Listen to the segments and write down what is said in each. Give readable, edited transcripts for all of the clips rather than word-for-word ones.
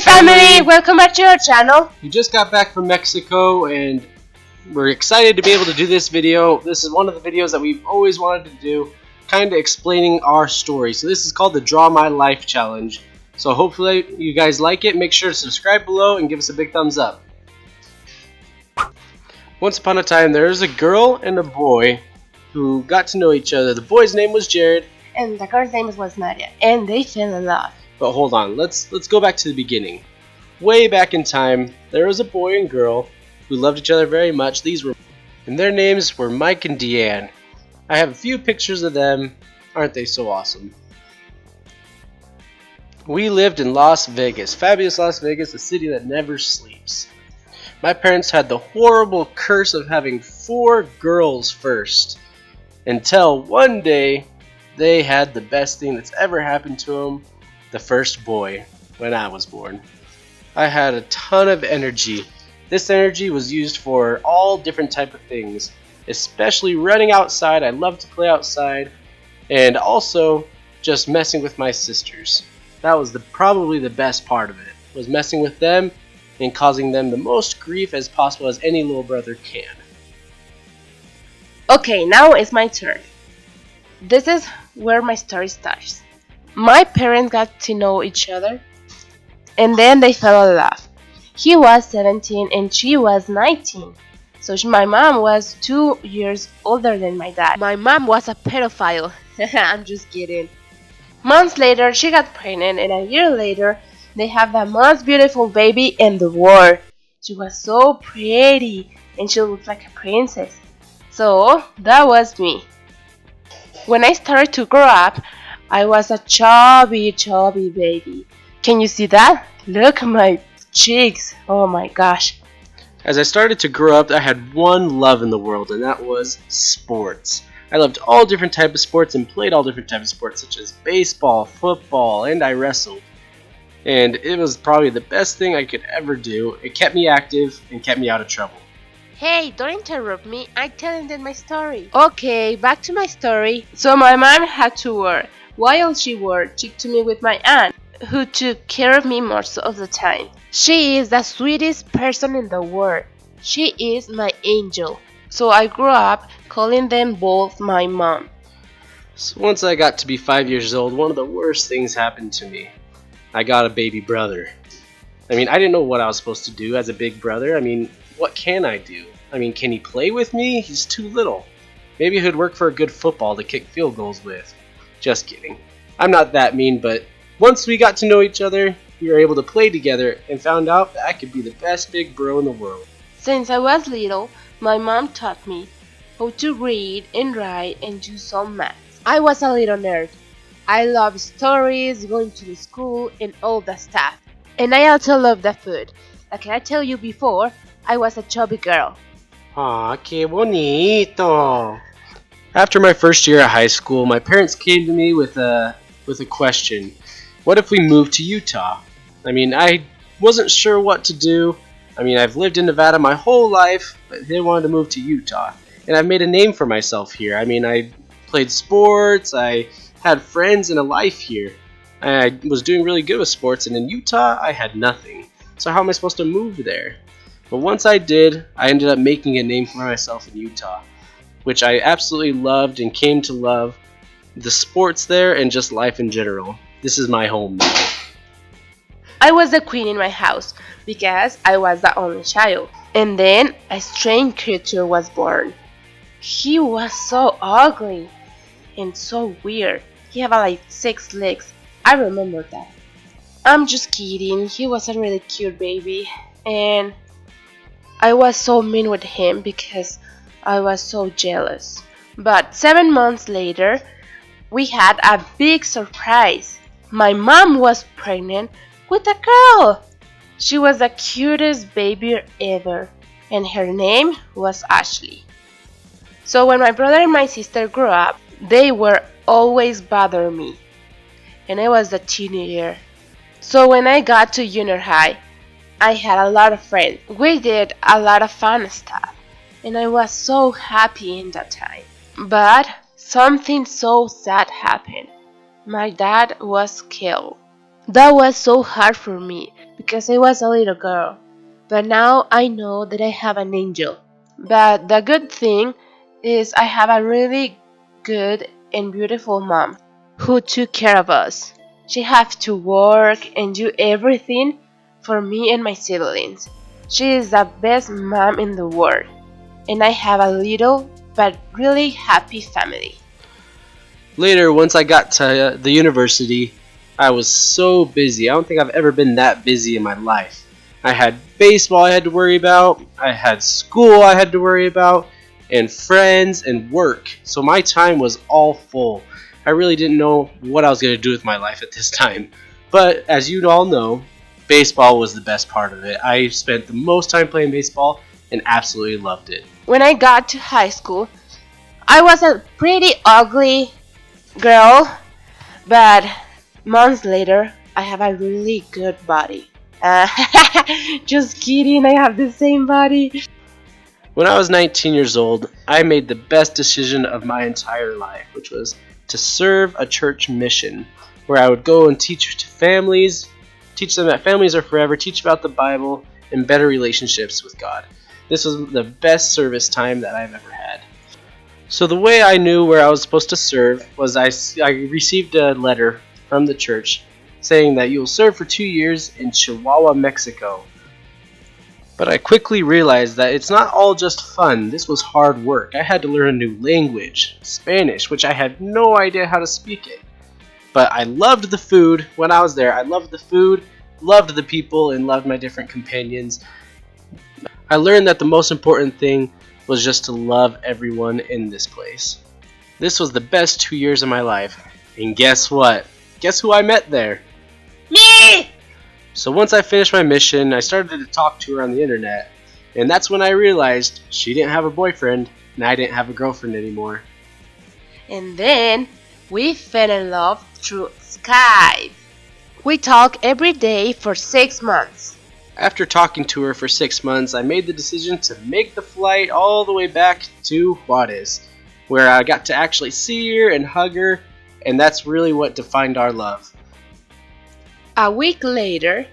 family! Welcome back to our channel. We just got back from Mexico and we're excited to be able to do this video. This is one of the videos that we've always wanted to do, kind of explaining our story. So this is called the Draw My Life Challenge. So hopefully you guys like it. Make sure to subscribe below and give us a big thumbs up. Once upon a time there was a girl and a boy who got to know each other. The boy's name was Jared. And the girl's name was Nadia. And they fell in love. But hold on, let's go back to the beginning. Way back in time, there was a boy and girl who loved each other very much. And their names were Mike and Deanne. I have a few pictures of them. Aren't they so awesome? We lived in Las Vegas, fabulous Las Vegas, a city that never sleeps. My parents had the horrible curse of having 4 girls first, until one day they had the best thing that's ever happened to them. The first boy, when I was born. I had a ton of energy. This energy was used for all different type of things, especially running outside. I love to play outside, and also just messing with my sisters. That was probably the best part of it, was messing with them and causing them the most grief as possible as any little brother can. Okay, now it's my turn. This is where my story starts. My parents got to know each other, and then they fell in love. He was 17 and she was 19. So my mom was 2 years older than my dad. My mom was a pedophile. I'm just kidding. Months later, she got pregnant, and a year later, they have the most beautiful baby in the world. She was so pretty, and she looked like a princess. So that was me. When I started to grow up, I was a chubby baby. Can you see that? Look at my cheeks. Oh my gosh. As I started to grow up, I had one love in the world, and that was sports. I loved all different types of sports and played all different types of sports, such as baseball, football, and I wrestled. And it was probably the best thing I could ever do. It kept me active and kept me out of trouble. Hey, don't interrupt me. I'm telling them my story. Okay, back to my story. So my mom had to work. While she worked, she took me with my aunt, who took care of me most of the time. She is the sweetest person in the world. She is my angel. So I grew up calling them both my mom. So once I got to be 5 years old, one of the worst things happened to me. I got a baby brother. I didn't know what I was supposed to do as a big brother. What can I do? Can he play with me? He's too little. Maybe he'd work for a good football to kick field goals with. Just kidding. I'm not that mean, but once we got to know each other, we were able to play together and found out that I could be the best big bro in the world. Since I was little, my mom taught me how to read and write and do some math. I was a little nerd. I love stories, going to the school, and all that stuff. And I also love the food. Like I told you before, I was a chubby girl. Aw, que bonito. After my first year at high school, my parents came to me with a question. What if we moved to Utah? I wasn't sure what to do. I've lived in Nevada my whole life, but they wanted to move to Utah. And I've made a name for myself here. I played sports, I had friends and a life here. I was doing really good with sports, and in Utah, I had nothing. So how am I supposed to move there? But once I did, I ended up making a name for myself in Utah, which I absolutely loved and came to love the sports there and just life in general. This is my home now. I was the queen in my house because I was the only child. And then a strange creature was born. He was so ugly and so weird. He had like 6 legs. I remember that. I'm just kidding. He was a really cute baby. And I was so mean with him because I was so jealous. But 7 months later, we had a big surprise. My mom was pregnant with a girl. She was the cutest baby ever, and her name was Ashley. So when my brother and my sister grew up, they were always bothering me, and I was a teenager. So when I got to junior high, I had a lot of friends. We did a lot of fun stuff, and I was so happy in that time. But something so sad happened. My dad was killed. That was so hard for me because I was a little girl. But now I know that I have an angel. But the good thing is I have a really good and beautiful mom who took care of us. She had to work and do everything for me and my siblings. She is the best mom in the world, and I have a little but really happy family. Later, once I got to the university, I was so busy. I don't think I've ever been that busy in my life. I had baseball I had to worry about, I had school I had to worry about, and friends and work. So my time was all full. I really didn't know what I was going to do with my life at this time. But as you all know, baseball was the best part of it. I spent the most time playing baseball and absolutely loved it. When I got to high school, I was a pretty ugly girl, but months later, I have a really good body. Uh, just kidding, I have the same body. When I was 19 years old, I made the best decision of my entire life, which was to serve a church mission where I would go and teach to families, teach them that families are forever, teach about the Bible, and better relationships with God. This was the best service time that I've ever had. So the way I knew where I was supposed to serve was I received a letter from the church saying that you will serve for 2 years in Chihuahua, Mexico. But I quickly realized that it's not all just fun. This was hard work. I had to learn a new language, Spanish, which I had no idea how to speak it. But I loved the food when I was there. I loved the food, loved the people, and loved my different companions. I learned that the most important thing was just to love everyone in this place. This was the best 2 years of my life. And guess what? Guess who I met there? Me! So once I finished my mission, I started to talk to her on the internet. And that's when I realized she didn't have a boyfriend and I didn't have a girlfriend anymore. And then we fell in love through Skype. We talk every day for 6 months. After talking to her for 6 months, I made the decision to make the flight all the way back to Juarez, where I got to actually see her and hug her, and that's really what defined our love. A week later,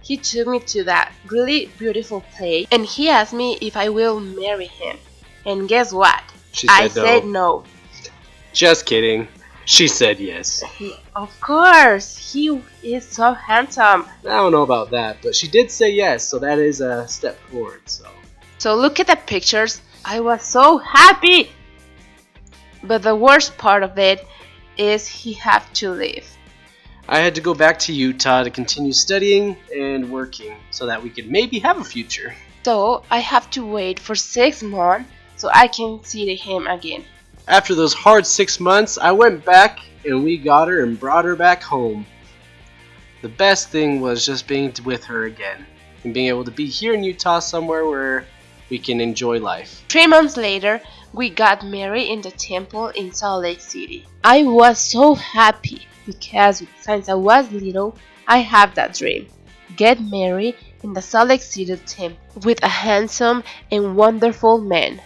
he took me to that really beautiful place and he asked me if I will marry him. And guess what? I said no. Just kidding. She said yes. Of course, he is so handsome. I don't know about that, but she did say yes, so that is a step forward. So look at the pictures. I was so happy. But the worst part of it is he had to leave. I had to go back to Utah to continue studying and working so that we could maybe have a future. So I have to wait for 6 months so I can see him again. After those hard 6 months, I went back and we got her and brought her back home. The best thing was just being with her again and being able to be here in Utah somewhere where we can enjoy life. 3 months later, we got married in the temple in Salt Lake City. I was so happy because since I was little, I had that dream. Get married in the Salt Lake City temple with a handsome and wonderful man.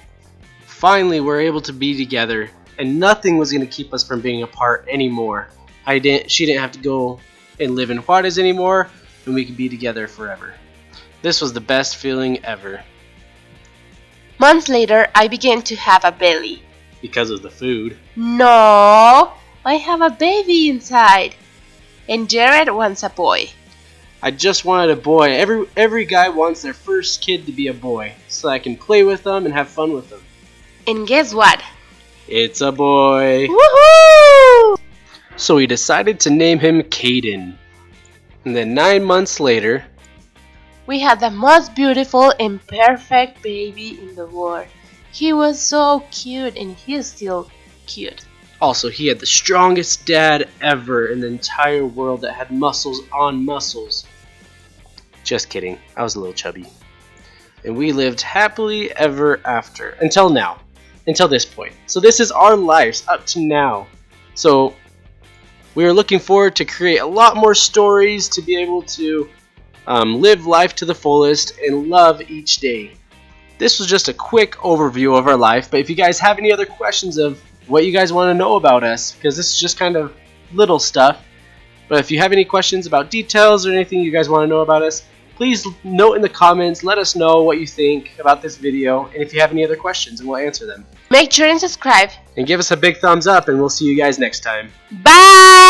Finally, we're able to be together, and nothing was going to keep us from being apart anymore. She didn't have to go and live in Juarez anymore, and we could be together forever. This was the best feeling ever. Months later, I began to have a belly. Because of the food. No, I have a baby inside. And Jared wants a boy. I just wanted a boy. Every guy wants their first kid to be a boy, so I can play with them and have fun with them. And guess what? It's a boy. Woohoo! So we decided to name him Caden. And then 9 months later, we had the most beautiful and perfect baby in the world. He was so cute and he is still cute. Also, he had the strongest dad ever in the entire world that had muscles on muscles. Just kidding, I was a little chubby. And we lived happily ever after. Until now. Until this point. So this is our lives up to now. So we are looking forward to create a lot more stories to be able to live life to the fullest and love each day. This was just a quick overview of our life, but if you guys have any other questions of what you guys want to know about us, because this is just kind of little stuff, But if you have any questions about details or anything you guys want to know about us, please note in the comments, let us know what you think about this video, and if you have any other questions, and we'll answer them. Make sure and subscribe. And give us a big thumbs up, and we'll see you guys next time. Bye!